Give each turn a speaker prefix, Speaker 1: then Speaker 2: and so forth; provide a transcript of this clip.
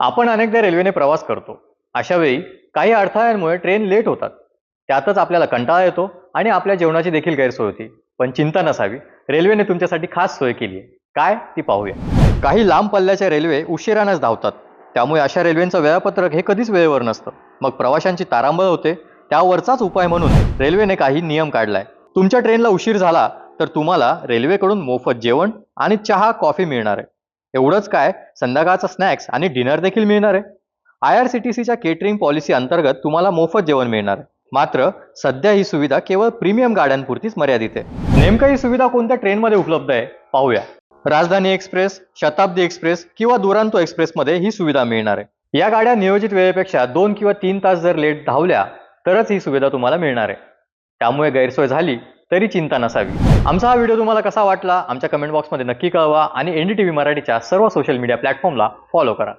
Speaker 1: आपण अनेकदा रेल्वेने प्रवास करतो. अशा वेळी काही अडथळ्यांमुळे ट्रेन लेट होतात. त्यातच आपल्याला कंटाळा येतो आणि आपल्या जेवणाची देखील गैरसोय होती. पण चिंता नसावी, रेल्वेने तुमच्यासाठी खास सोय केली आहे. काय ती पाहूया. काही लांब पल्ल्याच्या रेल्वे उशिरानेच धावतात. त्यामुळे अशा रेल्वेचं वेळापत्रक हे कधीच वेळेवर नसतं. मग प्रवाशांची तारांबळ होते. त्यावरचाच उपाय म्हणून रेल्वेने काही नियम काढलाय. तुमच्या ट्रेनला उशीर झाला तर तुम्हाला रेल्वेकडून मोफत जेवण आणि चहा कॉफी मिळणार आहे. एवढंच काय, संध्याकाळचा स्नॅक्स आणि डिनर देखील मिळणार आहे. IRCTCच्या केटरिंग पॉलिसी अंतर्गत तुम्हाला मोफत जेवण मिळणार आहे. मात्र सध्या ही सुविधा केवळ प्रीमियम गाड्यांपुरतीच मर्यादित आहे. नेमकं ही सुविधा कोणत्या ट्रेनमध्ये उपलब्ध आहे पाहूया. राजधानी एक्सप्रेस, शताब्दी एक्सप्रेस किंवा दुरांतो एक्सप्रेसमध्ये ही सुविधा मिळणार आहे. या गाड्या नियोजित वेळेपेक्षा 2 किंवा 3 तास जर लेट धावल्या तरच ही सुविधा तुम्हाला मिळणार आहे. त्यामुळे गैरसोय झाली तरी चिंता नसावी. आमचा हा व्हिडिओ तुम्हाला कसा वाटला आमच्या कमेंट बॉक्समध्ये नक्की कळवा आणि NDTV मराठीच्या सर्व सोशल मीडिया प्लॅटफॉर्मला फॉलो करा.